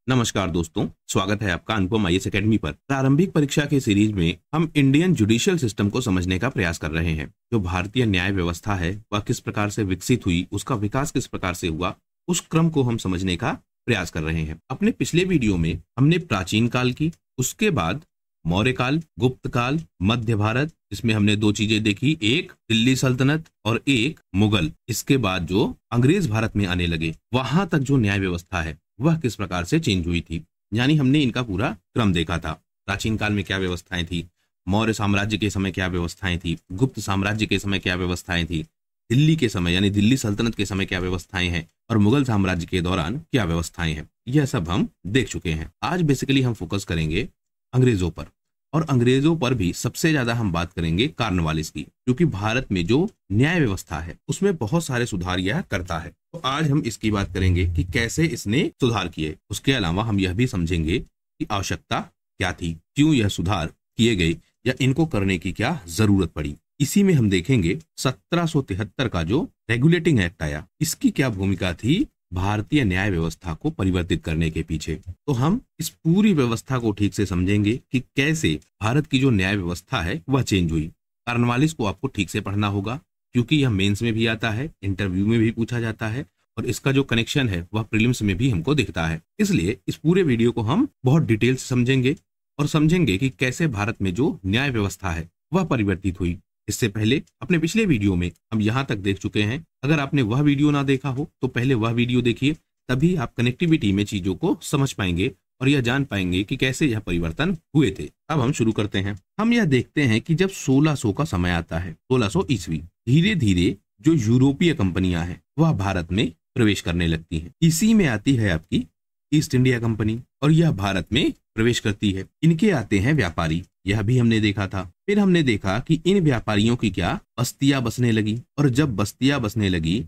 नमस्कार दोस्तों, स्वागत है आपका अनुपम आईएएस एकेडमी पर। प्रारंभिक परीक्षा के सीरीज में हम इंडियन जुडिशियल सिस्टम को समझने का प्रयास कर रहे हैं। जो भारतीय न्याय व्यवस्था है वह किस प्रकार से विकसित हुई, उसका विकास किस प्रकार से हुआ, उस क्रम को हम समझने का प्रयास कर रहे हैं। अपने पिछले वीडियो में हमने प्राचीन काल की, उसके बाद मौर्य काल, गुप्त काल, मध्य भारत, इसमें हमने दो चीजें देखी, एक दिल्ली सल्तनत और एक मुगल। इसके बाद जो अंग्रेज भारत में आने लगे, वहां तक जो न्याय व्यवस्था है वह किस प्रकार से चेंज हुई थी, यानी हमने इनका पूरा क्रम देखा था। प्राचीन काल में क्या व्यवस्थाएं थी, मौर्य साम्राज्य के समय क्या व्यवस्थाएं थी, गुप्त साम्राज्य के समय क्या व्यवस्थाएं थी, दिल्ली के समय यानी दिल्ली सल्तनत के समय क्या व्यवस्थाएं हैं, और मुगल साम्राज्य के दौरान क्या व्यवस्थाएं हैं, यह सब हम देख चुके हैं। आज बेसिकली हम फोकस करेंगे अंग्रेजों पर, और अंग्रेजों पर भी सबसे ज्यादा हम बात करेंगे कार्नवालिस की, क्योंकि भारत में जो न्याय व्यवस्था है उसमें बहुत सारे सुधार यह करता है। तो आज हम इसकी बात करेंगे कि कैसे इसने सुधार किए। उसके अलावा हम यह भी समझेंगे कि आवश्यकता क्या थी, क्यों यह सुधार किए गए, या इनको करने की क्या जरूरत पड़ी। इसी में हम देखेंगे 1773 का जो रेगुलेटिंग एक्ट आया, इसकी क्या भूमिका थी भारतीय न्याय व्यवस्था को परिवर्तित करने के पीछे। तो हम इस पूरी व्यवस्था को ठीक से समझेंगे कि कैसे भारत की जो न्याय व्यवस्था है वह चेंज हुई। कार्नवालिस को आपको ठीक से पढ़ना होगा, क्योंकि यह मेंस में भी आता है, इंटरव्यू में भी पूछा जाता है, और इसका जो कनेक्शन है वह प्रीलिम्स में भी हमको दिखता है। इसलिए इस पूरे वीडियो को हम बहुत डिटेल से समझेंगे और समझेंगे कि कैसे भारत में जो न्याय व्यवस्था है वह परिवर्तित हुई। इससे पहले अपने पिछले वीडियो में हम यहाँ तक देख चुके हैं। अगर आपने वह वीडियो ना देखा हो तो पहले वह वीडियो देखिए, तभी आप कनेक्टिविटी में चीजों को समझ पाएंगे और यह जान पाएंगे कि कैसे यह परिवर्तन हुए थे। अब हम शुरू करते हैं। हम यह देखते हैं कि जब 1600 का समय आता है, 1600 ईस्वी, धीरे धीरे जो यूरोपीय कंपनियां हैं वह भारत में प्रवेश करने लगती हैं। इसी में आती है आपकी ईस्ट इंडिया कंपनी, और यह भारत में प्रवेश करती है। इनके आते हैं व्यापारी, यह भी हमने देखा था। फिर हमने देखा कि इन व्यापारियों की क्या बस्तियां बसने लगी, और जब बस्तियां बसने लगी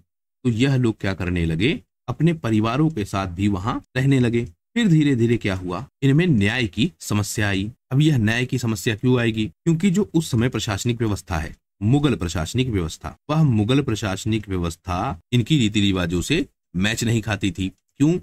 तो यह लोग क्या करने लगे, अपने परिवारों के साथ भी वहां रहने लगे। फिर धीरे धीरे क्या हुआ, इनमें न्याय की समस्या आई। अब यह न्याय की समस्या क्यों आएगी, क्योंकि जो उस समय प्रशासनिक व्यवस्था है, मुगल प्रशासनिक व्यवस्था, वह मुगल प्रशासनिक व्यवस्था इनकी रीति रिवाजों से मैच नहीं खाती थी। क्यों?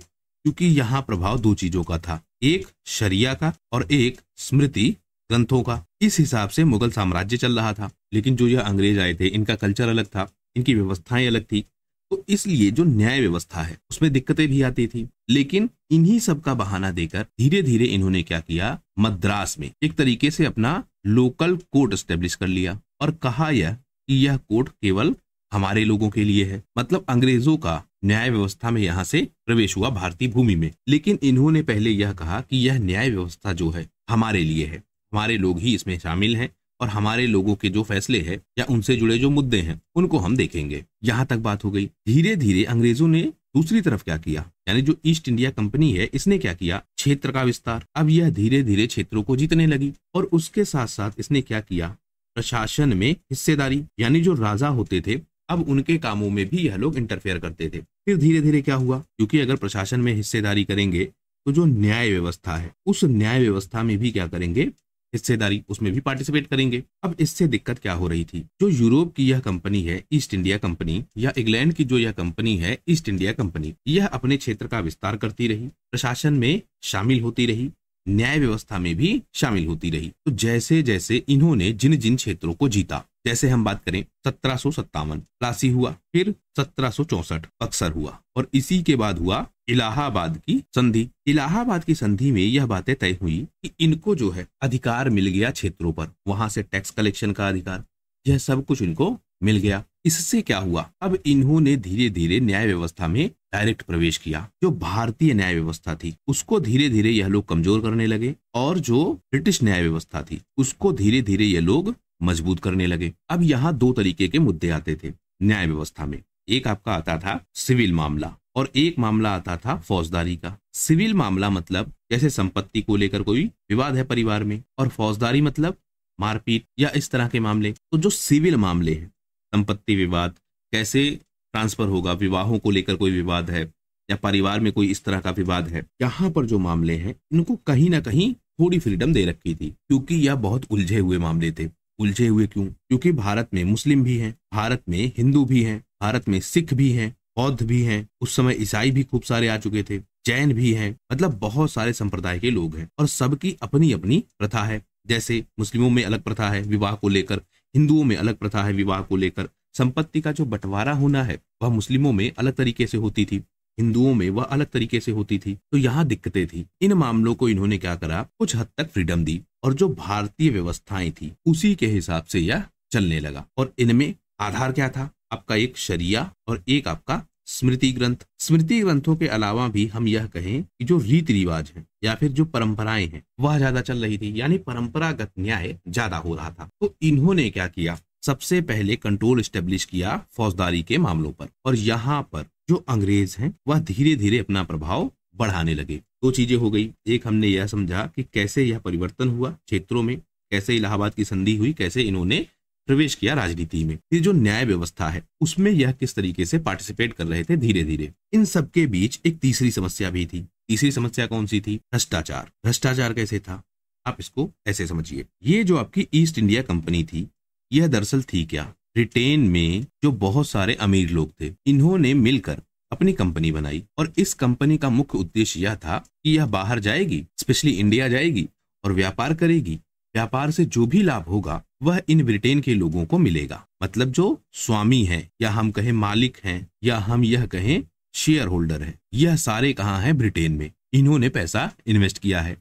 क्योंकि यहाँ प्रभाव दो चीजों का था, एक शरिया का और एक स्मृति ग्रंथों का। इस हिसाब से मुगल साम्राज्य चल रहा था, लेकिन जो यह अंग्रेज आए थे इनका कल्चर अलग था, इनकी व्यवस्थाएं अलग थी। तो इसलिए जो न्याय व्यवस्था है उसमें दिक्कतें भी आती थी। लेकिन इन्हीं सब का बहाना देकर धीरे धीरे इन्होंने क्या किया, मद्रास में एक तरीके से अपना लोकल कोर्ट एस्टेब्लिश कर लिया, और कहा यह कि यह कोर्ट केवल हमारे लोगों के लिए है। मतलब अंग्रेजों का न्याय व्यवस्था में यहाँ से प्रवेश हुआ भारतीय भूमि में, लेकिन इन्होंने पहले यह कहा कि यह न्याय व्यवस्था जो है हमारे लिए है, हमारे लोग ही इसमें शामिल हैं, और हमारे लोगों के जो फैसले हैं या उनसे जुड़े जो मुद्दे हैं उनको हम देखेंगे। यहाँ तक बात हो गई। धीरे धीरे अंग्रेजों ने दूसरी तरफ क्या किया, यानी जो ईस्ट इंडिया कंपनी है इसने क्या किया, क्षेत्र का विस्तार। अब यह धीरे धीरे क्षेत्रों को जीतने लगी, और उसके साथ साथ इसने क्या किया, प्रशासन में हिस्सेदारी, यानी जो राजा होते थे अब उनके कामों में भी यह लोग इंटरफेयर करते थे। फिर धीरे धीरे क्या हुआ, क्योंकि अगर प्रशासन में हिस्सेदारी करेंगे तो जो न्याय व्यवस्था है उस न्याय व्यवस्था में भी क्या करेंगे, हिस्सेदारी, उसमें भी पार्टिसिपेट करेंगे। अब इससे दिक्कत क्या हो रही थी, जो यूरोप की यह कंपनी है ईस्ट इंडिया कंपनी, या इंग्लैंड की जो यह कंपनी है ईस्ट इंडिया कंपनी, यह अपने क्षेत्र का विस्तार करती रही, प्रशासन में शामिल होती रही, न्याय व्यवस्था में भी शामिल होती रही। तो जैसे जैसे इन्होंने जिन जिन क्षेत्रों को जीता, जैसे हम बात करें 1757 प्लासी हुआ, फिर 1764 बक्सर हुआ, और इसी के बाद हुआ इलाहाबाद की संधि। इलाहाबाद की संधि में यह बातें तय हुई कि इनको जो है अधिकार मिल गया क्षेत्रों पर, वहां से टैक्स कलेक्शन का अधिकार, यह सब कुछ इनको मिल गया। इससे क्या हुआ, अब इन्होंने धीरे धीरे न्याय व्यवस्था में डायरेक्ट प्रवेश किया। जो भारतीय न्याय व्यवस्था थी उसको धीरे धीरे यह लोग कमजोर करने लगे, और जो ब्रिटिश न्याय व्यवस्था थी उसको धीरे धीरे यह लोग मजबूत करने लगे। अब यहाँ दो तरीके के मुद्दे आते थे न्याय व्यवस्था में। एक आपका आता था सिविल मामला, और एक मामला आता था फौजदारी का। सिविल मामला मतलब जैसे संपत्ति को लेकर कोई विवाद है परिवार में, और फौजदारी मतलब मारपीट या इस तरह के मामले। तो जो सिविल मामले हैं, संपत्ति विवाद कैसे ट्रांसफर होगा, विवाहों को लेकर कोई विवाद है या परिवार में कोई इस तरह का विवाद है, यहाँ पर जो मामले हैं इनको कहीं ना कहीं थोड़ी फ्रीडम दे रखी थी, क्योंकि यह बहुत उलझे हुए मामले थे। उलझे हुए क्यों, क्योंकि भारत में मुस्लिम भी हैं, भारत में हिंदू भी हैं, भारत में सिख भी हैं, बौद्ध भी हैं, उस समय ईसाई भी खूब सारे आ चुके थे, जैन भी हैं, मतलब बहुत सारे संप्रदाय के लोग हैं और सबकी अपनी अपनी प्रथा है। जैसे मुस्लिमों में अलग प्रथा है विवाह को लेकर, हिंदुओं में अलग प्रथा है विवाह को लेकर, संपत्ति का जो बंटवारा होना है वह मुस्लिमों में अलग तरीके से होती थी, हिंदुओं में वह अलग तरीके से होती थी। तो यहाँ दिक्कतें थी। इन मामलों को इन्होंने क्या करा, कुछ हद तक फ्रीडम दी और जो भारतीय व्यवस्थाएं थी उसी के हिसाब से यह चलने लगा। और इनमें आधार क्या था, आपका एक शरिया और एक आपका स्मृति ग्रंथ। स्मृति ग्रंथों के अलावा भी हम यह कहें कि जो रीति रिवाज है या फिर जो परंपराएं हैं वह ज्यादा चल रही थी, यानी परंपरागत न्याय ज्यादा हो रहा था। तो इन्होंने क्या किया, सबसे पहले कंट्रोल एस्टेब्लिश किया फौजदारी के मामलों पर, और यहाँ पर जो अंग्रेज हैं वह धीरे धीरे अपना प्रभाव बढ़ाने लगे। दो चीजें हो गई, एक हमने यह समझा कि कैसे यह परिवर्तन हुआ क्षेत्रों में, कैसे इलाहाबाद की संधि हुई, कैसे इन्होंने प्रवेश किया राजनीति में। फिर जो न्याय व्यवस्था है उसमें यह किस तरीके से पार्टिसिपेट कर रहे थे धीरे धीरे। इन सबके बीच एक तीसरी समस्या भी थी। तीसरी समस्या कौन सी थी, भ्रष्टाचार। भ्रष्टाचार कैसे था, आप इसको ऐसे समझिए, ये जो आपकी ईस्ट इंडिया कंपनी थी यह दरअसल थी क्या, ब्रिटेन में जो बहुत सारे अमीर लोग थे इन्होंने मिलकर अपनी कंपनी बनाई, और इस कंपनी का मुख्य उद्देश्य यह था कि यह बाहर जाएगी, स्पेशली इंडिया जाएगी और व्यापार करेगी। व्यापार से जो भी लाभ होगा वह इन ब्रिटेन के लोगों को मिलेगा। मतलब जो स्वामी हैं या हम कहें मालिक हैं या हम यह कहें शेयर होल्डर है, यह सारे कहाँ हैं, ब्रिटेन में। इन्होंने पैसा इन्वेस्ट किया है,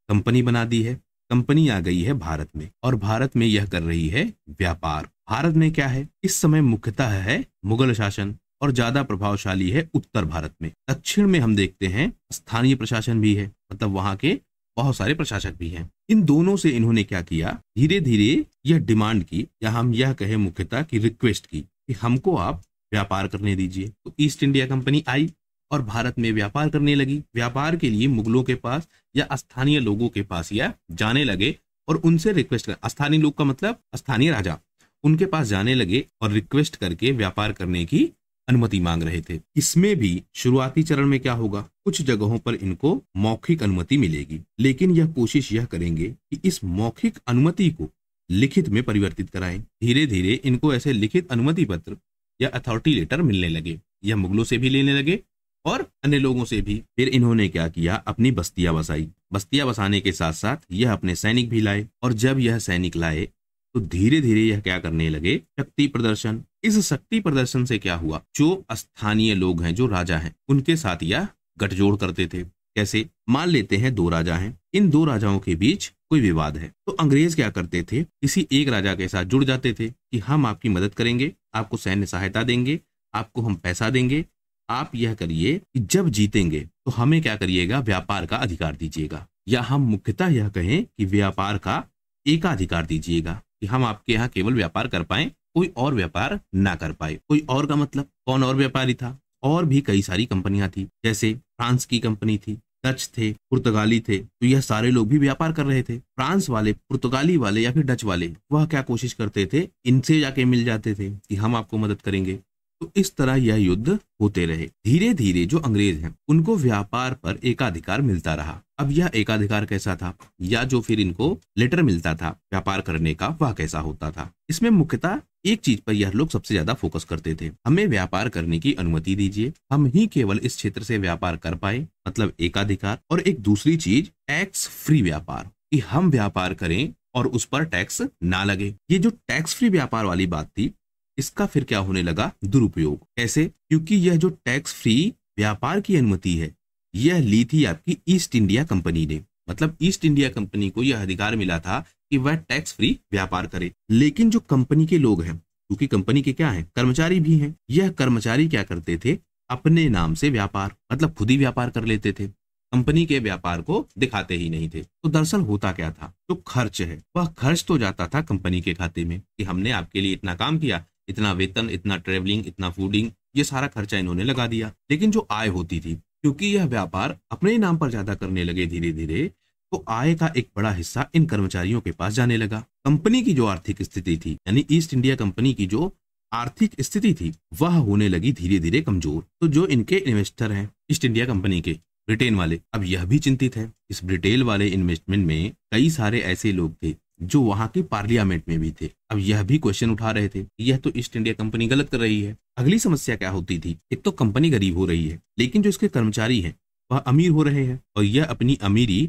कंपनी बना दी है, कंपनी आ गई है भारत में और भारत में यह कर रही है व्यापार। भारत में क्या है इस समय, मुख्यतः है मुगल शासन और ज्यादा प्रभावशाली है उत्तर भारत में। दक्षिण में हम देखते हैं स्थानीय प्रशासन भी है, मतलब वहां के बहुत सारे प्रशासक भी हैं। इन दोनों से इन्होंने क्या किया, धीरे धीरे यह डिमांड की या हम यह कहें मुख्यतः की रिक्वेस्ट की कि हमको आप व्यापार करने दीजिए। तो ईस्ट इंडिया कंपनी आई और भारत में व्यापार करने लगी। व्यापार के लिए मुगलों के पास या स्थानीय लोगों के पास या जाने लगे और उनसे रिक्वेस्ट कर, स्थानीय लोग का मतलब स्थानीय राजा, उनके पास जाने लगे और रिक्वेस्ट करके व्यापार करने की अनुमति मांग रहे थे। इसमें भी शुरुआती चरण में क्या होगा, कुछ जगहों पर इनको मौखिक अनुमति मिलेगी, लेकिन यह कोशिश यह करेंगे कि इस मौखिक अनुमति को लिखित में परिवर्तित कराएं। धीरे धीरे इनको ऐसे लिखित अनुमति पत्र या अथॉरिटी लेटर मिलने लगे। यह मुगलों से भी लेने लगे और अन्य लोगों से भी। फिर इन्होंने क्या किया, अपनी बस्तियां बसाई। बस्तियां बसाने के साथ साथ यह अपने सैनिक भी लाए, और जब यह सैनिक लाए तो धीरे धीरे यह क्या करने लगे, शक्ति प्रदर्शन। इस शक्ति प्रदर्शन से क्या हुआ, जो स्थानीय लोग हैं, जो राजा हैं, उनके साथ यह गठजोड़ करते थे। कैसे, मान लेते हैं दो राजा हैं, इन दो राजाओं के बीच कोई विवाद है, तो अंग्रेज क्या करते थे, किसी एक राजा के साथ जुड़ जाते थे कि हम आपकी मदद करेंगे, आपको सैन्य सहायता देंगे, आपको हम पैसा देंगे, आप यह करिए कि जब जीतेंगे तो हमें क्या करिएगा, व्यापार का अधिकार दीजिएगा, या हम मुख्यतः यह कहें कि व्यापार का एकाधिकार दीजिएगा, कि हम आपके यहाँ केवल व्यापार कर पाए, कोई और व्यापार ना कर पाए। कोई और का मतलब कौन और व्यापारी था, और भी कई सारी कंपनियां थी, जैसे फ्रांस की कंपनी थी, डच थे, पुर्तगाली थे, तो यह सारे लोग भी व्यापार कर रहे थे। फ्रांस वाले, पुर्तगाली वाले या फिर डच वाले, वह क्या कोशिश करते थे, इनसे जाके मिल जाते थे कि हम आपको मदद करेंगे। तो इस तरह यह युद्ध होते रहे। धीरे धीरे जो अंग्रेज हैं उनको व्यापार पर एकाधिकार मिलता रहा। अब यह एकाधिकार कैसा था, या जो फिर इनको लेटर मिलता था व्यापार करने का, वह कैसा होता था। इसमें मुख्यतः एक चीज पर यह लोग सबसे ज्यादा फोकस करते थे, हमें व्यापार करने की अनुमति दीजिए, हम ही केवल इस क्षेत्र से व्यापार कर पाए, मतलब एकाधिकार। और एक दूसरी चीज, टैक्स फ्री व्यापार, कि हम व्यापार करें और उस पर टैक्स ना लगे। ये जो टैक्स फ्री व्यापार वाली बात थी, इसका फिर क्या होने लगा, दुरुपयोग। कैसे, क्योंकि यह जो टैक्स फ्री व्यापार की अनुमति है यह ली थी आपकी ईस्ट इंडिया कंपनी ने। मतलब ईस्ट इंडिया कंपनी को यह अधिकार मिला था कि वह टैक्स फ्री व्यापार करे। लेकिन जो कंपनी के लोग हैं, क्योंकि कंपनी के क्या हैं, कर्मचारी भी हैं, यह कर्मचारी क्या करते थे, अपने नाम से व्यापार, मतलब खुद ही व्यापार कर लेते थे, कंपनी के व्यापार को दिखाते ही नहीं थे। तो दरअसल होता क्या था, जो खर्च है वह खर्च तो जाता था कंपनी के खाते में, कि हमने आपके लिए इतना काम किया, इतना वेतन, इतना ट्रेवलिंग, इतना फूडिंग, ये सारा खर्चा इन्होंने लगा दिया। लेकिन जो आय होती थी, क्योंकि यह व्यापार अपने नाम पर ज्यादा करने लगे धीरे धीरे, तो आय का एक बड़ा हिस्सा इन कर्मचारियों के पास जाने लगा। कंपनी की जो आर्थिक स्थिति थी, यानी ईस्ट इंडिया कंपनी की जो आर्थिक स्थिति थी, वह होने लगी धीरे धीरे कमजोर। तो जो इनके इन्वेस्टर हैं ईस्ट इंडिया कंपनी के, ब्रिटेन वाले, अब यह भी चिंतित है। इस ब्रिटेन वाले इन्वेस्टमेंट में कई सारे ऐसे लोग थे जो वहां की पार्लियामेंट में भी थे। अब यह भी क्वेश्चन उठा रहे थे, यह तो ईस्ट इंडिया कंपनी गलत कर रही है, अगली समस्या क्या होती थी, एक तो कंपनी गरीब हो रही है लेकिन जो इसके कर्मचारी हैं वह अमीर हो रहे हैं और यह अपनी अमीरी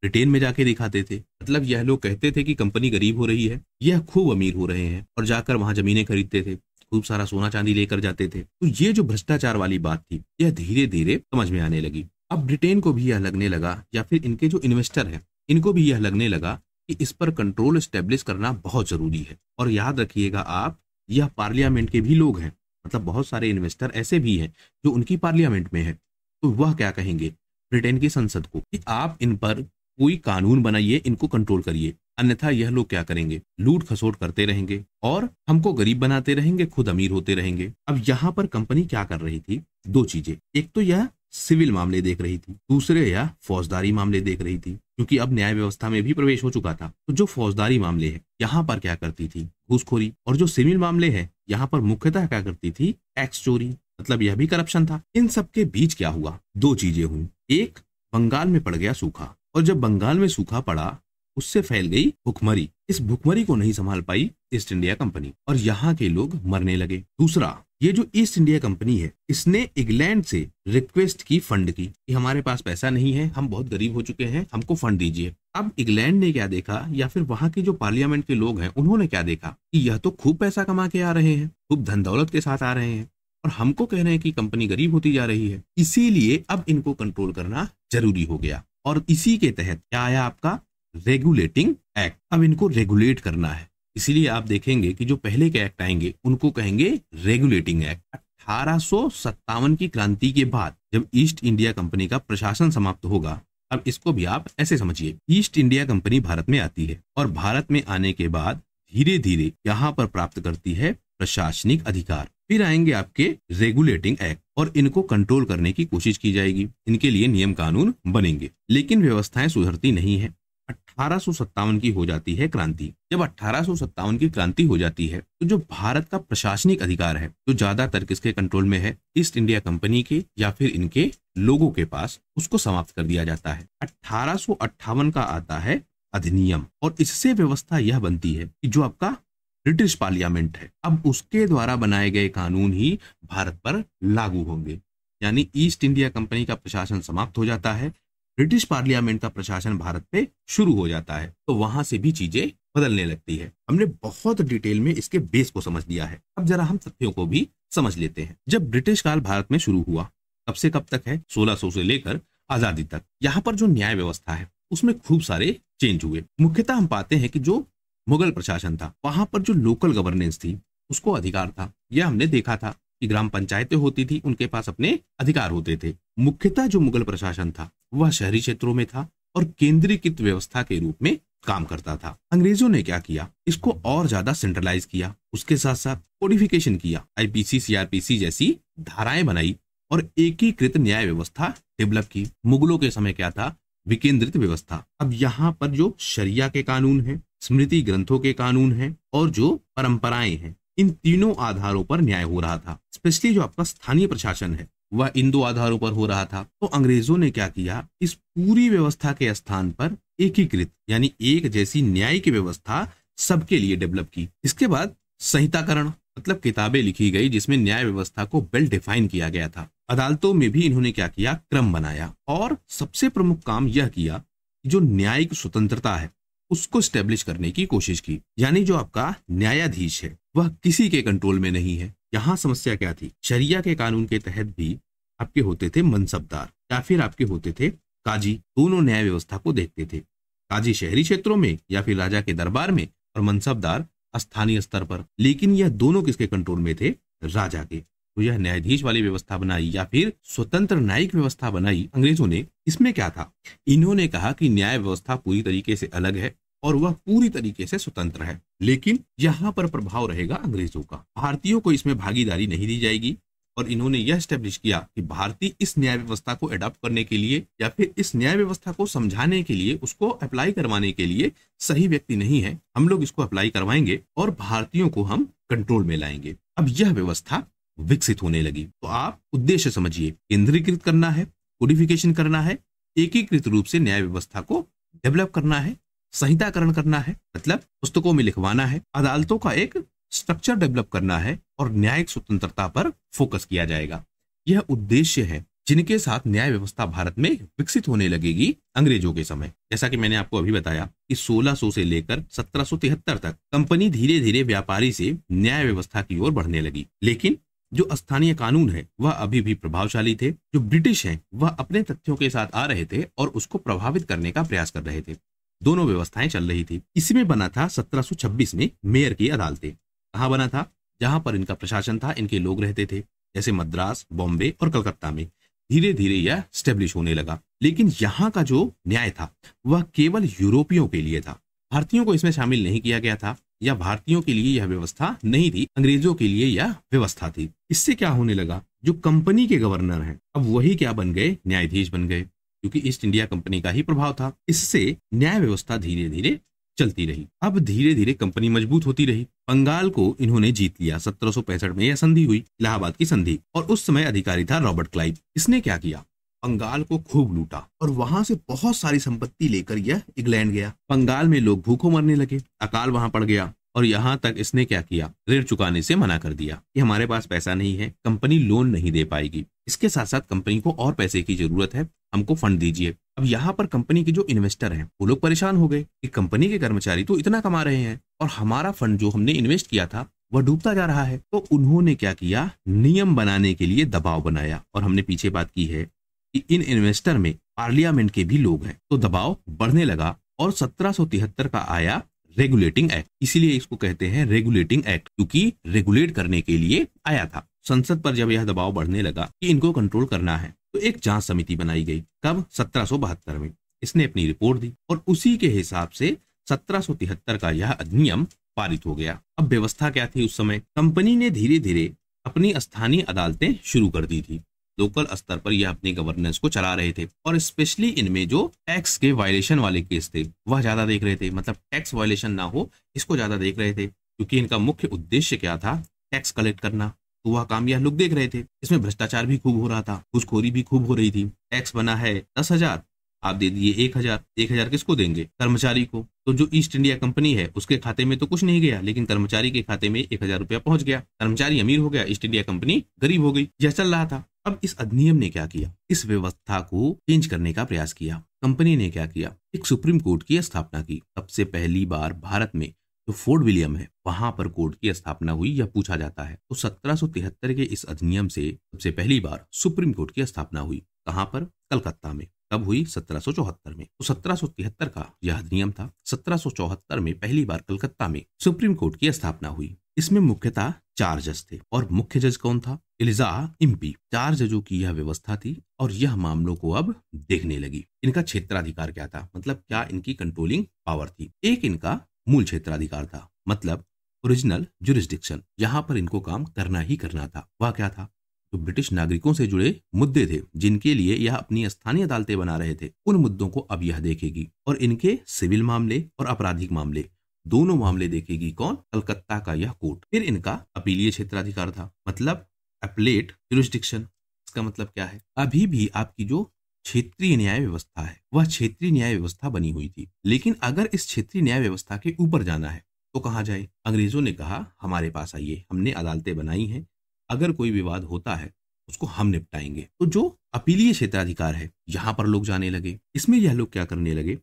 ब्रिटेन में जाके दिखाते थे। मतलब यह लोग कहते थे कि कंपनी गरीब हो रही है, यह खूब अमीर हो रहे हैं और जाकर वहां जमीनें खरीदते थे, खूब सारा सोना चांदी लेकर जाते थे। तो ये जो भ्रष्टाचार वाली बात थी यह धीरे धीरे समझ में आने लगी। अब ब्रिटेन को भी यह लगने लगा या फिर इनके जो इन्वेस्टर हैं इनको भी यह लगने लगा कि इस पर कंट्रोल एस्टेब्लिश करना बहुत जरूरी है। और याद रखिएगा आप, यह पार्लियामेंट के भी लोग हैं, मतलब बहुत सारे इन्वेस्टर ऐसे भी हैं जो उनकी पार्लियामेंट में है। तो वह क्या कहेंगे ब्रिटेन की संसद को कि आप इन पर कोई कानून बनाइए, इनको कंट्रोल करिए, अन्यथा यह लोग क्या करेंगे, लूट खसोट करते रहेंगे और हमको गरीब बनाते रहेंगे, खुद अमीर होते रहेंगे। अब यहाँ पर कंपनी क्या कर रही थी, दो चीजें, एक तो यह सिविल मामले देख रही थी, दूसरे यह फौजदारी मामले देख रही थी, क्योंकि अब न्याय व्यवस्था में भी प्रवेश हो चुका था। तो जो फौजदारी मामले है यहाँ पर क्या करती थी, घूसखोरी, और जो सिविल मामले है यहाँ पर मुख्यतः क्या करती थी, टैक्स चोरी, मतलब यह भी करप्शन था। इन सब के बीच क्या हुआ, दो चीजें हुई, एक बंगाल में पड़ गया सूखा, और जब बंगाल में सूखा पड़ा उससे फैल गई भुखमरी। इस भुखमरी को नहीं संभाल पाई ईस्ट इंडिया कंपनी और यहाँ के लोग मरने लगे। दूसरा, ये जो ईस्ट इंडिया कंपनी है इसने इंग्लैंड से रिक्वेस्ट की फंड की कि हमारे पास पैसा नहीं है, हम बहुत गरीब हो चुके हैं, हमको फंड दीजिए। अब इंग्लैंड ने क्या देखा या फिर वहां के जो पार्लियामेंट के लोग हैं उन्होंने क्या देखा कि यह तो खूब पैसा कमा के आ रहे हैं, खूब धन दौलत के साथ आ रहे हैं और हमको कह रहे हैं कि कंपनी गरीब होती जा रही है, इसीलिए अब इनको कंट्रोल करना जरूरी हो गया। और इसी के तहत क्या आया आपका, रेगुलेटिंग एक्ट। अब इनको रेगुलेट करना है, इसीलिए आप देखेंगे कि जो पहले के एक्ट आएंगे उनको कहेंगे रेगुलेटिंग एक्ट। 1857 की क्रांति के बाद जब ईस्ट इंडिया कंपनी का प्रशासन समाप्त होगा, अब इसको भी आप ऐसे समझिए, ईस्ट इंडिया कंपनी भारत में आती है और भारत में आने के बाद धीरे धीरे यहाँ पर प्राप्त करती है प्रशासनिक अधिकार। फिर आएंगे आपके रेगुलेटिंग एक्ट और इनको कंट्रोल करने की कोशिश की जाएगी, इनके लिए नियम कानून बनेंगे, लेकिन व्यवस्थाएं सुधरती नहीं है। 1857 की हो जाती है क्रांति। जब 1857 की क्रांति हो जाती है तो जो भारत का प्रशासनिक अधिकार है जो ज्यादातर किसके कंट्रोल में है, ईस्ट इंडिया कंपनी के या फिर इनके लोगों के पास, उसको समाप्त कर दिया जाता है। 1858 का आता है अधिनियम और इससे व्यवस्था यह बनती है कि जो आपका ब्रिटिश पार्लियामेंट है अब उसके द्वारा बनाए गए कानून ही भारत पर लागू होंगे। यानी ईस्ट इंडिया कंपनी का प्रशासन समाप्त हो जाता है, ब्रिटिश पार्लियामेंट का प्रशासन भारत पे शुरू हो जाता है, तो वहां से भी चीजें बदलने लगती है। हमने बहुत डिटेल में इसके बेस को समझ लिया है, अब जरा हम तथ्यों को भी समझ लेते हैं। जब ब्रिटिश काल भारत में शुरू हुआ कब से कब तक है, 1600 से लेकर आजादी तक, यहाँ पर जो न्याय व्यवस्था है उसमें खूब सारे चेंज हुए। मुख्यतः हम पाते हैं कि जो मुगल प्रशासन था वहां पर जो लोकल गवर्नेंस थी उसको अधिकार था, यह हमने देखा था कि ग्राम पंचायतें होती थी, उनके पास अपने अधिकार होते थे। मुख्यतः जो मुगल प्रशासन था वह शहरी क्षेत्रों में था और केंद्रीकृत व्यवस्था के रूप में काम करता था। अंग्रेजों ने क्या किया, इसको और ज्यादा सेंट्रलाइज किया, उसके साथ साथ कोडिफिकेशन किया, आईपीसी सीआरपीसी जैसी धाराएं बनाई और एकीकृत न्याय व्यवस्था डेवलप की। मुगलों के समय क्या था, विकेंद्रित व्यवस्था। अब यहाँ पर जो शरिया के कानून है, स्मृति ग्रंथों के कानून है और जो परंपराएं हैं, इन तीनों आधारों पर न्याय हो रहा था। स्पेशली जो आपका स्थानीय प्रशासन है वह इन दो आधारों पर हो रहा था। तो अंग्रेजों ने क्या किया, इस पूरी व्यवस्था के स्थान पर एकीकृत यानी एक जैसी न्यायिक व्यवस्था सबके लिए डेवलप की। इसके बाद संहिताकरण मतलब किताबें लिखी गई जिसमें न्याय व्यवस्था को वेल डिफाइन किया गया था। अदालतों में भी इन्होंने क्या किया, क्रम बनाया और सबसे प्रमुख काम यह किया जो न्यायिक स्वतंत्रता है उसको स्टेब्लिश करने की कोशिश की। यानी जो आपका न्यायाधीश है वह किसी के कंट्रोल में नहीं है। यहाँ समस्या क्या थी, शरिया के कानून के तहत भी आपके होते थे मनसबदार या फिर आपके होते थे काजी, दोनों न्याय व्यवस्था को देखते थे। काजी शहरी क्षेत्रों में या फिर राजा के दरबार में और मनसबदार स्थानीय स्तर पर, लेकिन यह दोनों किसके कंट्रोल में थे, राजा के। तो यह न्यायाधीश वाली व्यवस्था बनाई या फिर स्वतंत्र न्यायिक व्यवस्था बनाई अंग्रेजों ने। इसमें क्या था, इन्होंने कहा कि न्याय व्यवस्था पूरी तरीके से अलग है और वह पूरी तरीके से स्वतंत्र है, लेकिन यहाँ पर प्रभाव रहेगा अंग्रेजों का, भारतीयों को इसमें भागीदारी नहीं दी जाएगी। और इन्होंने यह स्टैब्लिश किया कि भारतीय इस न्याय व्यवस्था को अडॉप्ट करने के लिए या फिर इस न्याय व्यवस्था को समझाने के लिए, उसको अप्लाई करवाने के लिए सही व्यक्ति नहीं है, हम लोग इसको अप्लाई करवाएंगे और भारतीयों को हम कंट्रोल में लाएंगे। अब यह व्यवस्था विकसित होने लगी। तो आप उद्देश्य समझिए, केंद्रीकृत करना है, कोडिफिकेशन करना है, एकीकृत रूप से न्याय व्यवस्था को डेवलप करना है, संहिताकरण करना है मतलब पुस्तकों में लिखवाना है, अदालतों का एक स्ट्रक्चर डेवलप करना है और न्यायिक स्वतंत्रता पर फोकस किया जाएगा। यह उद्देश्य है जिनके साथ न्याय व्यवस्था भारत में विकसित होने लगेगी अंग्रेजों के समय। जैसा कि मैंने आपको अभी बताया कि 1600 से लेकर 1773 तक कंपनी धीरे धीरे व्यापारी से न्याय व्यवस्था की ओर बढ़ने लगी, लेकिन जो स्थानीय कानून है वह अभी भी प्रभावशाली थे। जो ब्रिटिश हैं वह अपने तथ्यों के साथ आ रहे थे और उसको प्रभावित करने का प्रयास कर रहे थे। दोनों व्यवस्थाएं चल रही थी। इसी में बना था 1726 में मेयर की अदालतें। कहाँ बना था? जहां पर इनका प्रशासन था, इनके लोग रहते थे, जैसे मद्रास, बॉम्बे और कलकत्ता में। धीरे धीरे यह स्टेब्लिश होने लगा, लेकिन यहाँ का जो न्याय था वह केवल यूरोपियों के लिए था। भारतीयों को इसमें शामिल नहीं किया गया था, या भारतीयों के लिए यह व्यवस्था नहीं थी, अंग्रेजों के लिए यह व्यवस्था थी। इससे क्या होने लगा, जो कंपनी के गवर्नर हैं अब वही क्या बन गए, न्यायाधीश बन गए, क्योंकि ईस्ट इंडिया कंपनी का ही प्रभाव था। इससे न्याय व्यवस्था धीरे धीरे चलती रही। अब धीरे धीरे कंपनी मजबूत होती रही। बंगाल को इन्होंने जीत लिया। 1765 में यह संधि हुई, इलाहाबाद की संधि, और उस समय अधिकारी था रॉबर्ट क्लाइव। इसने क्या किया, बंगाल को खूब लूटा और वहां से बहुत सारी संपत्ति लेकर यह इंग्लैंड गया। बंगाल में लोग भूखों मरने लगे, अकाल वहां पड़ गया, और यहाँ तक इसने क्या किया, ऋण चुकाने से मना कर दिया कि हमारे पास पैसा नहीं है, कंपनी लोन नहीं दे पाएगी। इसके साथ साथ कंपनी को और पैसे की जरूरत है, हमको फंड दीजिए। अब यहाँ पर कंपनी के जो इन्वेस्टर हैं वो लोग परेशान हो गए कि कंपनी के कर्मचारी तो इतना कमा रहे हैं और हमारा फंड जो हमने इन्वेस्ट किया था वह डूबता जा रहा है। तो उन्होंने क्या किया, नियम बनाने के लिए दबाव बनाया। और हमने पीछे बात की है कि इन इन्वेस्टर में पार्लियामेंट के भी लोग हैं, तो दबाव बढ़ने लगा और 1773 का आया रेगुलेटिंग एक्ट। इसीलिए इसको कहते हैं रेगुलेटिंग एक्ट, क्योंकि रेगुलेट करने के लिए आया था। संसद पर जब यह दबाव बढ़ने लगा कि इनको कंट्रोल करना है, तो एक जांच समिति बनाई गई। कब? 1772 में। इसने अपनी रिपोर्ट दी और उसी के हिसाब से 1773 का यह अधिनियम पारित हो गया। अब व्यवस्था क्या थी उस समय? कंपनी ने धीरे धीरे अपनी स्थानीय अदालतें शुरू कर दी थी। लोकल स्तर पर यह अपनी गवर्नेंस को चला रहे थे, और स्पेशली इनमें जो टैक्स के वायलेशन वाले केस थे वह ज्यादा देख रहे थे। मतलब टैक्स वायलेशन ना हो, इसको ज्यादा देख रहे थे, क्योंकि इनका मुख्य उद्देश्य क्या था, टैक्स कलेक्ट करना। तो वह काम यह लोग देख रहे थे। इसमें भ्रष्टाचार भी खूब हो रहा था, घूसखोरी भी खूब हो रही थी। टैक्स बना है 10,000, आप दे दिए 1,000। 1,000 किसको देंगे? कर्मचारी को। तो जो ईस्ट इंडिया कंपनी है उसके खाते में तो कुछ नहीं गया, लेकिन कर्मचारी के खाते में 1,000 रुपया पहुंच गया। कर्मचारी अमीर हो गया, ईस्ट इंडिया कंपनी गरीब हो गई। यह चल रहा था। अब इस अधिनियम ने क्या किया, इस व्यवस्था को चेंज करने का प्रयास किया। कंपनी ने क्या किया, एक सुप्रीम कोर्ट की स्थापना की। सबसे पहली बार भारत में जो फोर्ट विलियम है वहां पर कोर्ट की स्थापना हुई, यह पूछा जाता है। तो 1773 के इस अधिनियम से सबसे पहली बार सुप्रीम कोर्ट की स्थापना हुई। कहां पर? कलकत्ता में। कब हुई? 1774 में। तो 1773 का यह अधिनियम था। 1774 में पहली बार कलकत्ता में सुप्रीम कोर्ट की स्थापना हुई। इसमें मुख्यतः 4 जज थे, और मुख्य जज कौन था? एलिजा इम्पी। 4 जजों की यह व्यवस्था थी, और यह मामलों को अब देखने लगी। इनका क्षेत्राधिकार क्या था, मतलब क्या इनकी कंट्रोलिंग पावर थी। एक इनका मूल क्षेत्राधिकार था, मतलब ओरिजिनल जुरिस्डिक्शन। यहाँ पर इनको काम करना ही करना था। वह क्या था? जो ब्रिटिश नागरिकों से जुड़े मुद्दे थे, जिनके लिए यह अपनी स्थानीय अदालतें बना रहे थे, उन मुद्दों को अब यह देखेगी। और इनके सिविल मामले और आपराधिक मामले, दोनों मामले देखेगी कौन? कलकत्ता का यह कोर्ट। फिर इनका अपीलीय क्षेत्राधिकार था, मतलब अपीलेट जुरिस्डिक्शन। इसका मतलब क्या है? अभी भी आपकी जो क्षेत्रीय न्याय व्यवस्था है वह क्षेत्रीय न्याय व्यवस्था बनी हुई थी, लेकिन अगर इस क्षेत्रीय न्याय व्यवस्था के ऊपर जाना है तो कहाँ जाए? अंग्रेजों ने कहा हमारे पास आइए, हमने अदालतें बनाई हैं, अगर कोई विवाद होता है उसको हम निपटाएंगे। तो जो अपीलीय क्षेत्राधिकार है यहाँ पर लोग जाने लगे। इसमें यह लोग क्या करने लगे,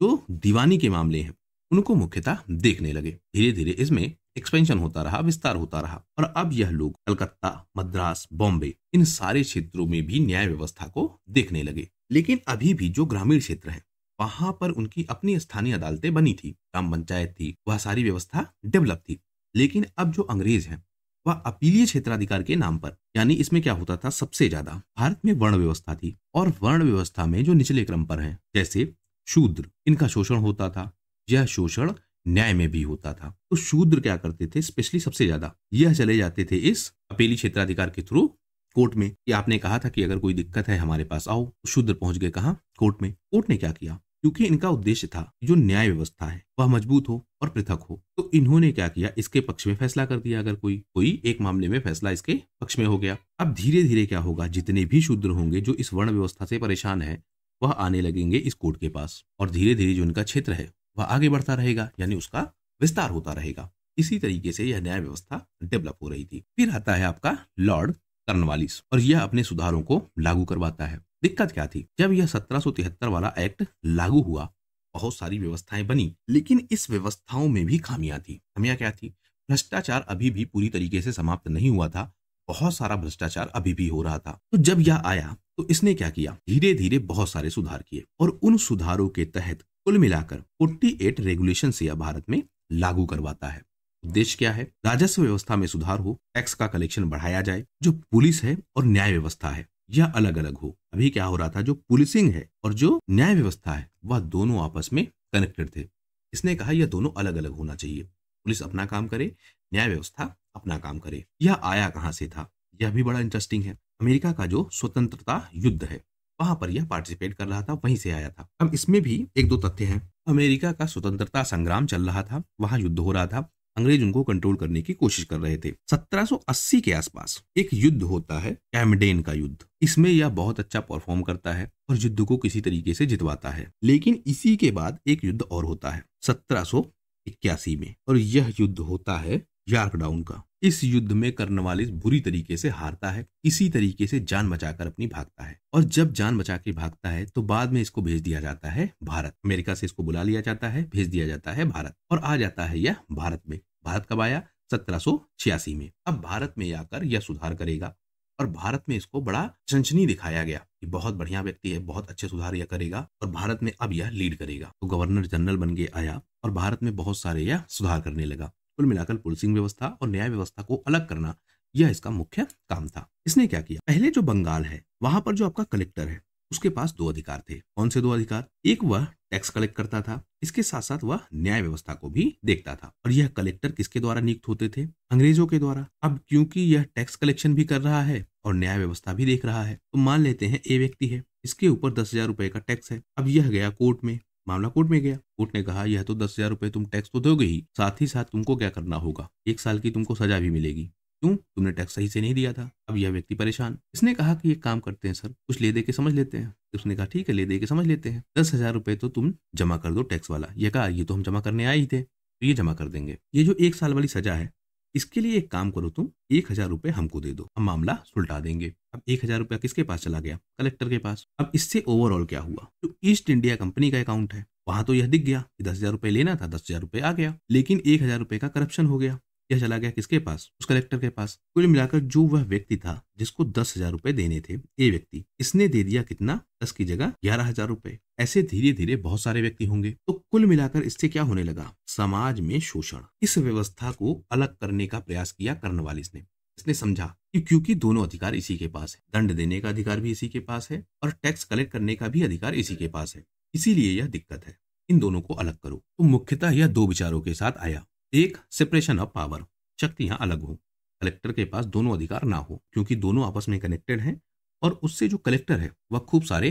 जो दीवानी के मामले हैं उनको मुख्यतः देखने लगे। धीरे धीरे इसमें एक्सपेंशन होता रहा, विस्तार होता रहा, और अब यह लोग कलकत्ता, मद्रास, बॉम्बे, इन सारे क्षेत्रों में भी न्याय व्यवस्था को देखने लगे। लेकिन अभी भी जो ग्रामीण क्षेत्र है वहां पर उनकी अपनी स्थानीय अदालतें बनी थी, ग्राम पंचायत थी, वह सारी व्यवस्था डेवलप थी। लेकिन अब जो अंग्रेज हैं वह अपीलीय क्षेत्राधिकार के नाम पर, यानी इसमें क्या होता था, सबसे ज्यादा भारत में वर्ण व्यवस्था थी, और वर्ण व्यवस्था में जो निचले क्रम पर हैं जैसे शूद्र, इनका शोषण होता था। यह शोषण न्याय में भी होता था। तो शूद्र क्या करते थे, स्पेशली सबसे ज्यादा यह चले जाते थे इस अपीलीय क्षेत्राधिकार के थ्रू कोर्ट में, कि आपने कहा था कि अगर कोई दिक्कत है हमारे पास आओ। शूद्र पहुंच गए कहां? कोर्ट में। कोर्ट ने क्या किया, क्योंकि इनका उद्देश्य था जो न्याय व्यवस्था है वह मजबूत हो और पृथक हो, तो इन्होंने क्या किया, इसके पक्ष में फैसला कर दिया। अगर कोई एक मामले में फैसला इसके पक्ष में हो गया। अब धीरे धीरे क्या होगा, जितने भी शूद्र होंगे जो इस वर्ण व्यवस्था से परेशान है वह आने लगेंगे इस कोर्ट के पास, और धीरे धीरे जो इनका क्षेत्र है वह आगे बढ़ता रहेगा, यानी उसका विस्तार होता रहेगा। इसी तरीके से यह न्याय व्यवस्था डेवलप हो रही थी। फिर आता है आपका लॉर्ड कॉर्नवालिस और यह अपने सुधारों को लागू करवाता है। दिक्कत क्या थी, जब यह 1773 वाला एक्ट लागू हुआ बहुत सारी व्यवस्थाएं बनी, लेकिन इस व्यवस्थाओं में भी खामियां थी। खामियां क्या थी? भ्रष्टाचार अभी भी पूरी तरीके से समाप्त नहीं हुआ था, बहुत सारा भ्रष्टाचार अभी भी हो रहा था। तो जब यह आया तो इसने क्या किया, धीरे धीरे बहुत सारे सुधार किए और उन सुधारों के तहत कुल मिलाकर 48 रेगुलेशन से यह भारत में लागू करवाता है। उद्देश्य क्या है? राजस्व व्यवस्था में सुधार हो, टैक्स का कलेक्शन बढ़ाया जाए, जो पुलिस है और न्याय व्यवस्था है यह अलग अलग हो। अभी क्या हो रहा था, जो पुलिसिंग है और जो न्याय व्यवस्था है वह दोनों आपस में कनेक्टेड थे। इसने कहा यह दोनों अलग अलग होना चाहिए, पुलिस अपना काम करे, न्याय व्यवस्था अपना काम करे। यह आया कहां से था, यह भी बड़ा इंटरेस्टिंग है। अमेरिका का जो स्वतंत्रता युद्ध है वहां पर यह पार्टिसिपेट कर रहा था, वहीं से आया था। अब इसमें भी एक दो तथ्य हैं। अमेरिका का स्वतंत्रता संग्राम चल रहा था, वहां युद्ध हो रहा था, अंग्रेज उनको कंट्रोल करने की कोशिश कर रहे थे। 1780 के आसपास एक युद्ध होता है, कैमडेन का युद्ध। इसमें यह बहुत अच्छा परफॉर्म करता है और युद्ध को किसी तरीके से जितवाता है। लेकिन इसी के बाद एक युद्ध और होता है 1781 में, और यह युद्ध होता है यॉर्कडाउन का। इस युद्ध में कर्नवालिस बुरी तरीके से हारता है, इसी तरीके से जान बचाकर अपनी भागता है। और जब जान बचा के भागता है तो बाद में इसको भेज दिया जाता है भारत। अमेरिका से इसको बुला लिया जाता है, भेज दिया जाता है भारत, और आ जाता है यह भारत में। भारत कब आया? 1786 में। अब भारत में आकर यह सुधार करेगा और भारत में इसको बड़ा चंचनी दिखाया गया कि बहुत बढ़िया व्यक्ति है, बहुत अच्छे सुधार यह करेगा और भारत में अब यह लीड करेगा। तो गवर्नर जनरल बन के आया और भारत में बहुत सारे यह सुधार करने लगा। कुल मिलाकर पुलिसिंग व्यवस्था और न्याय व्यवस्था को अलग करना यह इसका मुख्य काम था। इसने क्या किया, पहले जो बंगाल है वहां पर जो आपका कलेक्टर है उसके पास दो अधिकार थे। कौन से दो अधिकार? एक वह टैक्स कलेक्ट करता था, इसके साथ साथ वह न्याय व्यवस्था को भी देखता था। और यह कलेक्टर किसके द्वारा नियुक्त होते थे? अंग्रेजों के द्वारा। अब क्योंकि यह टैक्स कलेक्शन भी कर रहा है और न्याय व्यवस्था भी देख रहा है, तो मान लेते हैं ए व्यक्ति है, इसके ऊपर 10,000 रुपए का टैक्स है। अब यह गया कोर्ट में, मामला कोर्ट में गया, कोर्ट ने कहा यह तो 10,000 रुपए तुम टैक्स तो दोगे ही, साथ तुमको क्या करना होगा, 1 साल की तुमको सजा भी मिलेगी। क्यों? तुमने टैक्स सही से नहीं दिया था। अब यह व्यक्ति परेशान। इसने कहा कि एक काम करते हैं सर, कुछ ले दे के समझ लेते हैं। उसने कहा ठीक है, ले दे के समझ लेते हैं। 10,000 रुपए तो तुम जमा कर दो टैक्स वाला। यह कहा ये तो हम जमा करने आए ही थे, तो ये जमा कर देंगे। ये जो 1 साल वाली सजा है इसके लिए एक काम करो, तुम 1,000 रुपए हमको दे दो, हम मामला सुलटा देंगे। अब 1,000 रुपया किसके पास चला गया? कलेक्टर के पास। अब इससे ओवरऑल क्या हुआ, जो ईस्ट इंडिया कंपनी का अकाउंट है वहां तो यह दिख गया कि 10,000 रुपए लेना था, 10,000 रुपए आ गया, लेकिन 1,000 रुपए का करप्शन हो गया। यह चला गया किसके पास? उस कलेक्टर के पास। कुल मिलाकर जो वह व्यक्ति था जिसको 10,000 रुपए देने थे, ये व्यक्ति, इसने दे दिया कितना? 10 की जगह 11,000 रुपए। ऐसे धीरे धीरे बहुत सारे व्यक्ति होंगे, तो कुल मिलाकर इससे क्या होने लगा? समाज में शोषण। इस व्यवस्था को अलग करने का प्रयास किया कर्नवालिस ने। इसने समझा कि क्योंकि दोनों अधिकार इसी के पास है, दंड देने का अधिकार भी इसी के पास है और टैक्स कलेक्ट करने का भी अधिकार इसी के पास है, इसीलिए यह दिक्कत है, इन दोनों को अलग करो। तो मुख्यतः यह 2 विचारों के साथ आया। एक, सेपरेशन ऑफ पावर, शक्तियां अलग हो, कलेक्टर के पास दोनों अधिकार ना हो, क्योंकि दोनों आपस में कनेक्टेड हैं और उससे जो कलेक्टर है वह खूब सारे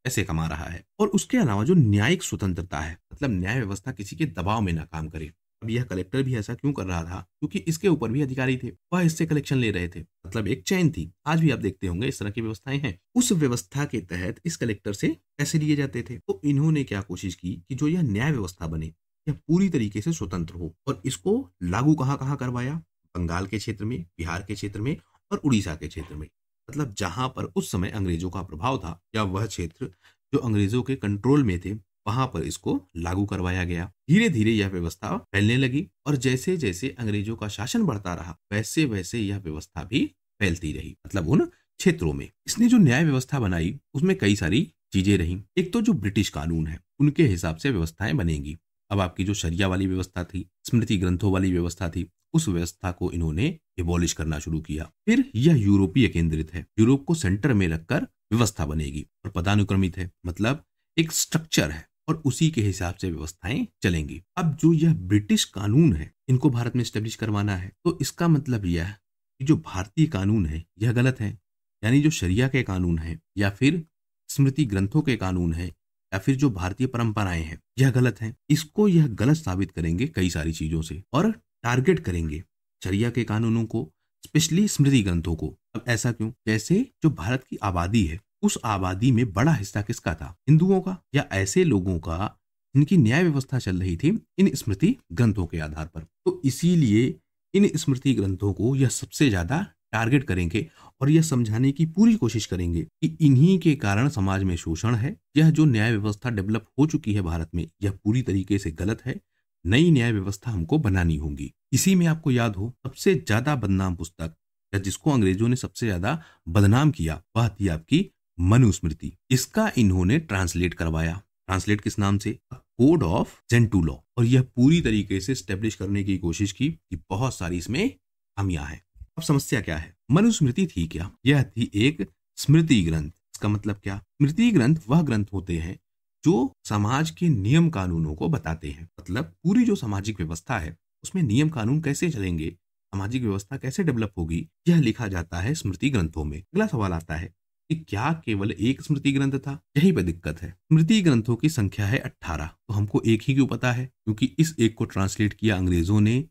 पैसे कमा रहा है। और उसके अलावा जो न्यायिक स्वतंत्रता है, मतलब न्याय व्यवस्था किसी के दबाव में ना काम करे। अब यह कलेक्टर भी ऐसा क्यों कर रहा था? क्योंकि इसके ऊपर भी अधिकारी थे, वह इससे कलेक्शन ले रहे थे, मतलब एक चैन थी। आज भी आप देखते होंगे इस तरह की व्यवस्थाएं हैं। उस व्यवस्था के तहत इस कलेक्टर से पैसे लिए जाते थे। तो इन्होंने क्या कोशिश की कि जो यह न्याय व्यवस्था बने, यह पूरी तरीके से स्वतंत्र हो, और इसको लागू कहां कहां करवाया? बंगाल के क्षेत्र में, बिहार के क्षेत्र में और उड़ीसा के क्षेत्र में, मतलब जहां पर उस समय अंग्रेजों का प्रभाव था या वह क्षेत्र जो अंग्रेजों के कंट्रोल में थे, वहां पर इसको लागू करवाया गया। धीरे धीरे यह व्यवस्था फैलने लगी और जैसे जैसे अंग्रेजों का शासन बढ़ता रहा वैसे वैसे यह व्यवस्था भी फैलती रही, मतलब उन क्षेत्रों में। इसने जो न्याय व्यवस्था बनाई उसमें कई सारी चीजें रही। एक तो जो ब्रिटिश कानून है उनके हिसाब से व्यवस्थाएं बनेंगी। अब आपकी जो शरिया वाली व्यवस्था थी, स्मृति ग्रंथों वाली व्यवस्था थी, उस व्यवस्था को इन्होंने एबॉलिश करना शुरू किया। फिर यह यूरोपीय केंद्रित है, यूरोप को सेंटर में रखकर व्यवस्था बनेगी और पदानुक्रमित है, मतलब एक स्ट्रक्चर है और उसी के हिसाब से व्यवस्थाएं चलेंगी। अब जो यह ब्रिटिश कानून है इनको भारत में स्टेब्लिश करवाना है, तो इसका मतलब यह कि जो भारतीय कानून है यह गलत है, यानी जो शरिया के कानून है या फिर स्मृति ग्रंथों के कानून है या फिर जो भारतीय परंपराएं हैं यह गलत है। इसको यह गलत साबित करेंगे कई सारी चीजों से और टारगेट करेंगे शरिया के कानूनों को, स्पेशली स्मृति ग्रंथों को। अब ऐसा क्यों? जैसे जो भारत की आबादी है उस आबादी में बड़ा हिस्सा किसका था? हिंदुओं का, या ऐसे लोगों का इनकी न्याय व्यवस्था चल रही थी इन स्मृति ग्रंथों के आधार पर। तो इसीलिए इन स्मृति ग्रंथों को यह सबसे ज्यादा टारगेट करेंगे और यह समझाने की पूरी कोशिश करेंगे कि इन्हीं के कारण समाज में शोषण है। यह जो न्याय व्यवस्था डेवलप हो चुकी है भारत में, यह पूरी तरीके से गलत है। नई न्याय व्यवस्था हमको बनानी होगी। इसी में आपको याद हो सबसे ज्यादा बदनाम पुस्तक या जिसको अंग्रेजों ने सबसे ज्यादा बदनाम किया वह थी आपकी मनुस्मृति। इसका इन्होंने ट्रांसलेट करवाया। ट्रांसलेट किस नाम से? Code of Gentoo law. और यह पूरी तरीके से स्टेब्लिश करने की कोशिश की कि बहुत सारी इसमें खामियां हैं। अब समस्या क्या है? मनुस्मृति थी क्या? यह थी एक स्मृति ग्रंथ। इसका मतलब क्या? स्मृति ग्रंथ वह ग्रंथ होते हैं जो समाज के नियम कानूनों को बताते हैं। मतलब पूरी जो सामाजिक व्यवस्था है उसमें नियम कानून कैसे चलेंगे, सामाजिक व्यवस्था कैसे डेवलप होगी, यह लिखा जाता है स्मृति ग्रंथों में। अगला सवाल आता है कि क्या केवल एक स्मृति ग्रंथ था? यही पे दिक्कत है। स्मृति ग्रंथों की संख्या है 18। तो हमको एक ही क्यों पता है? क्योंकि इस एक को ट्रांसलेट किया अंग्रेजों ने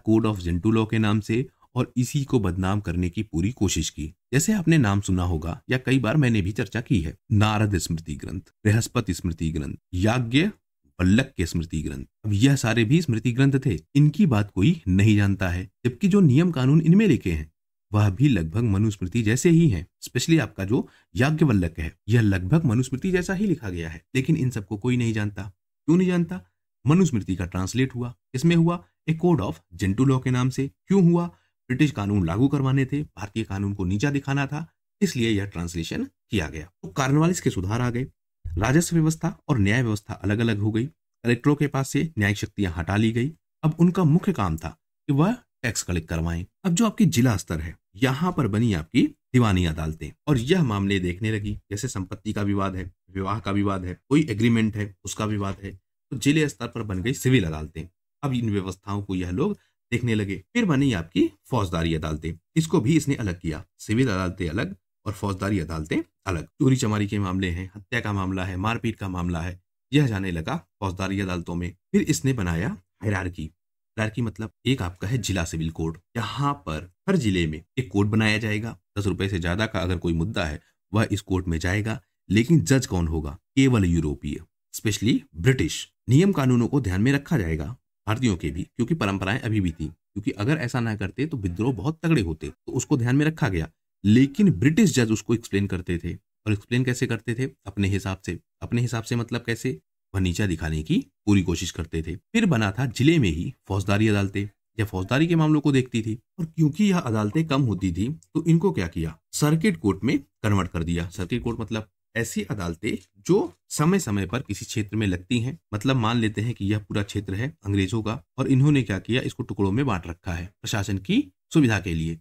कोड ऑफ जेंटू लॉ के नाम से और इसी को बदनाम करने की पूरी कोशिश की। जैसे आपने नाम सुना होगा या कई बार मैंने भी चर्चा की है, नारद स्मृति ग्रंथ, बृहस्पति स्मृति ग्रंथ, याज्ञवल्क्य स्मृति ग्रंथ। अब यह सारे भी स्मृति ग्रंथ थे। इनकी बात कोई नहीं जानता है, जबकि जो नियम कानून इनमें लिखे हैं वह भी लगभग मनुस्मृति जैसे ही हैं। स्पेशली आपका जो याज्ञवल्क्य है यह लगभग मनुस्मृति जैसा ही लिखा गया है, लेकिन इन सबको कोई नहीं जानता। क्यों नहीं जानता? मनुस्मृति का ट्रांसलेट हुआ, इसमें हुआ एक कोड ऑफ जेंटू लॉ के नाम से। क्यों हुआ? ब्रिटिश कानून लागू करवाने थे, भारतीय कानून को नीचा दिखाना था, इसलिए यह ट्रांसलेशन किया गया। तो कार्नवालिस के सुधार आ गए। राजस्व व्यवस्था और न्याय व्यवस्था अलग अलग हो गई। कलेक्टरों के पास से न्यायिक शक्तियां हटा ली गई। अब उनका मुख्य काम था कि वह टैक्स कलेक्ट करवाएं। अब जो आपकी जिला स्तर है यहाँ पर बनी आपकी दीवानी अदालतें और यह मामले देखने लगी। जैसे संपत्ति का विवाद है, विवाह का विवाद है, कोई एग्रीमेंट है उसका विवाद है, तो जिले स्तर पर बन गई सिविल अदालतें। अब इन व्यवस्थाओं को यह लोग देखने लगे। फिर बनी आपकी फौजदारी अदालतें। इसको भी इसने अलग किया, सिविल अदालतें अलग और फौजदारी अदालतें अलग। चोरी चमारी के मामले हैं, हत्या का मामला है, मारपीट का मामला है, यह जाने लगा फौजदारी अदालतों में। फिर इसने बनाया हायरार्की। हायरार्की मतलब एक आपका है जिला सिविल कोड। यहाँ पर हर जिले में एक कोड बनाया जाएगा। 10 रुपए से ज्यादा का अगर कोई मुद्दा है वह इस कोर्ट में जाएगा। लेकिन जज कौन होगा? केवल यूरोपीय, स्पेशली ब्रिटिश। नियम कानूनों को ध्यान में रखा जाएगा, भारतीयों के भी, क्योंकि परंपराएं अभी भी थी। क्योंकि अगर ऐसा ना करते तो विद्रोह बहुत तगड़े होते, तो उसको ध्यान में रखा गया। लेकिन ब्रिटिश जज उसको एक्सप्लेन करते थे। और एक्सप्लेन कैसे करते थे? अपने हिसाब से। अपने हिसाब से मतलब कैसे? वह नीचा दिखाने की पूरी कोशिश करते थे। फिर बना था जिले में ही फौजदारी अदालतें, या फौजदारी के मामलों को देखती थी। और क्योंकि यह अदालतें कम होती थी तो इनको क्या किया? सर्किट कोर्ट में कन्वर्ट कर दिया। सर्किट कोर्ट मतलब ऐसी अदालतें जो समय समय पर किसी क्षेत्र में लगती हैं। मतलब मान लेते हैं कि यह पूरा क्षेत्र है अंग्रेजों का और इन्होंने क्या किया? इसको टुकड़ों में बांट रखा है प्रशासन की सुविधा के लिए।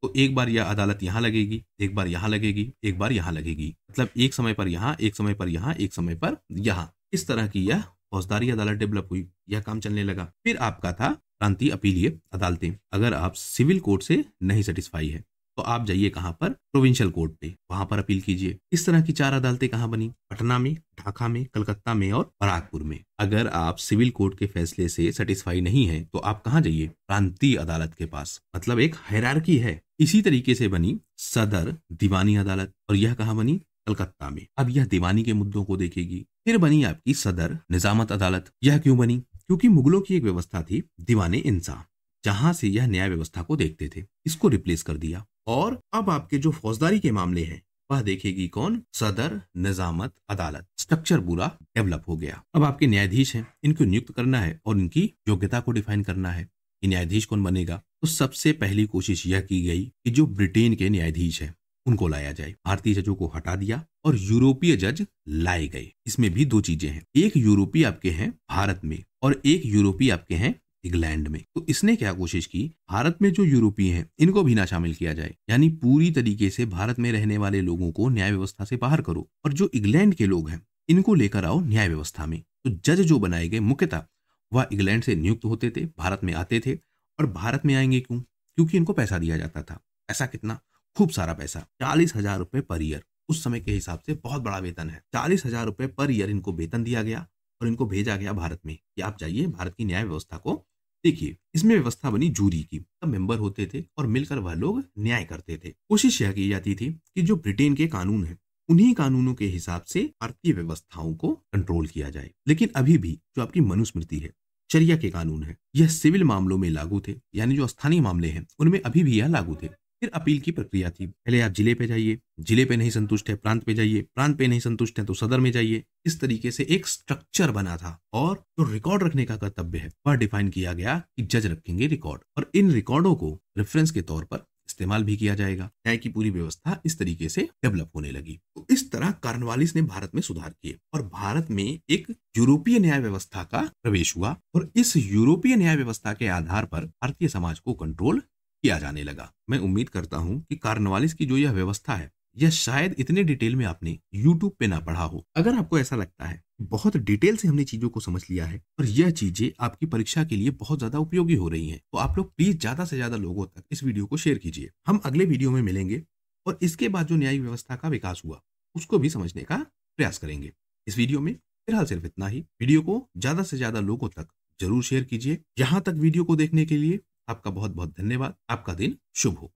तो एक बार यह अदालत यहाँ लगेगी, एक बार यहाँ लगेगी, एक बार यहाँ लगेगी। मतलब एक समय पर यहाँ, एक समय पर यहाँ, एक समय पर यहाँ। इस तरह की यह फौजदारी अदालत डेवलप हुई, यह काम चलने लगा। फिर आपका था प्रांतीय अपीलीय अदालतें। अगर आप सिविल कोर्ट से नहीं सेटिस्फाई है तो आप जाइए कहाँ पर? प्रोविंशियल कोर्ट पे, वहां पर अपील कीजिए। इस तरह की 4 अदालतें कहाँ बनी? पटना में, ढाका में, कलकत्ता में और बराकपुर में। अगर आप सिविल कोर्ट के फैसले से सेटिस्फाई नहीं है तो आप कहाँ जाइए? प्रांतीय अदालत के पास। मतलब एक हायरार्की है। इसी तरीके से बनी सदर दीवानी अदालत और यह कहाँ बनी? कलकत्ता में। अब यह दीवानी के मुद्दों को देखेगी। फिर बनी आपकी सदर निजामत अदालत। यह क्यों बनी? क्योंकि मुगलों की एक व्यवस्था थी दीवाने इंसाफ, जहां से यह न्याय व्यवस्था को देखते थे। इसको रिप्लेस कर दिया और अब आपके जो फौजदारी के मामले हैं वह देखेगी कौन? सदर निजामत अदालत। स्ट्रक्चर पूरा डेवलप हो गया। अब आपके न्यायाधीश हैं, इनको नियुक्त करना है और इनकी योग्यता को डिफाइन करना है कि न्यायाधीश कौन बनेगा। तो सबसे पहली कोशिश यह की गई कि जो ब्रिटेन के न्यायाधीश हैं उनको लाया जाए। भारतीय जजों को हटा दिया और यूरोपीय जज लाए गए। इसमें भी 2 चीजें हैं, एक यूरोपीय आपके हैं भारत में और एक यूरोपीय आपके हैं इंग्लैंड में। तो इसने क्या कोशिश की? भारत में जो यूरोपीय हैं इनको भी ना शामिल किया जाए, यानी पूरी तरीके से भारत में रहने वाले लोगों को न्याय व्यवस्था से बाहर करो और जो इंग्लैंड के लोग हैं इनको लेकर आओ न्याय व्यवस्था में। तो जज जो बनाए गए मुख्यतः वह इंग्लैंड से नियुक्त होते थे, भारत में आते थे। और भारत में आएंगे क्यों? क्योंकि इनको पैसा दिया जाता था। ऐसा कितना? खूब सारा पैसा, 40,000 रुपए पर ईयर। उस समय के हिसाब से बहुत बड़ा वेतन है। 40,000 रुपए पर ईयर इनको वेतन दिया गया और इनको भेजा गया भारत में कि आप जाइए भारत की न्याय व्यवस्था को देखिए। इसमें व्यवस्था बनी जूरी की। सब मेंबर होते थे और मिलकर वह लोग न्याय करते थे। कोशिश यह की जाती थी कि जो ब्रिटेन के कानून हैं उन्हीं कानूनों के हिसाब से भारतीय व्यवस्थाओं को कंट्रोल किया जाए। लेकिन अभी भी जो आपकी मनुस्मृति है, शरिया के कानून है, यह सिविल मामलों में लागू थे, यानी जो स्थानीय मामले हैं उनमें अभी भी यह लागू थे। फिर अपील की प्रक्रिया थी, पहले आप जिले पे जाइए, जिले पे नहीं संतुष्ट है प्रांत पे जाइए, प्रांत पे नहीं संतुष्ट है तो सदर में जाइए। इस तरीके से एक स्ट्रक्चर बना था और जो रिकॉर्ड रखने का कर्तव्य है वह डिफाइन किया गया कि जज रखेंगे रिकॉर्ड, और इन रिकॉर्डों को रेफरेंस के तौर पर इस्तेमाल भी किया जाएगा। न्याय की पूरी व्यवस्था इस तरीके से डेवलप होने लगी। तो इस तरह कार्नवालिस ने भारत में सुधार किए और भारत में एक यूरोपीय न्याय व्यवस्था का प्रवेश हुआ, और इस यूरोपीय न्याय व्यवस्था के आधार पर भारतीय समाज को कंट्रोल किया जाने लगा। मैं उम्मीद करता हूं कि कार्नवालिस की जो यह व्यवस्था है यह शायद इतने डिटेल में आपने YouTube पे ना पढ़ा हो। अगर आपको ऐसा लगता है बहुत डिटेल से हमने चीजों को समझ लिया है और यह चीजें आपकी परीक्षा के लिए बहुत ज्यादा उपयोगी हो रही हैं, तो आप लोग प्लीज ज्यादा से ज्यादा लोगों तक इस वीडियो को शेयर कीजिए। हम अगले वीडियो में मिलेंगे और इसके बाद जो न्यायिक व्यवस्था का विकास हुआ उसको भी समझने का प्रयास करेंगे। इस वीडियो में फिलहाल सिर्फ इतना ही। वीडियो को ज्यादा से ज्यादा लोगों तक जरूर शेयर कीजिए। यहां तक वीडियो को देखने के लिए आपका बहुत बहुत धन्यवाद। आपका दिन शुभ हो।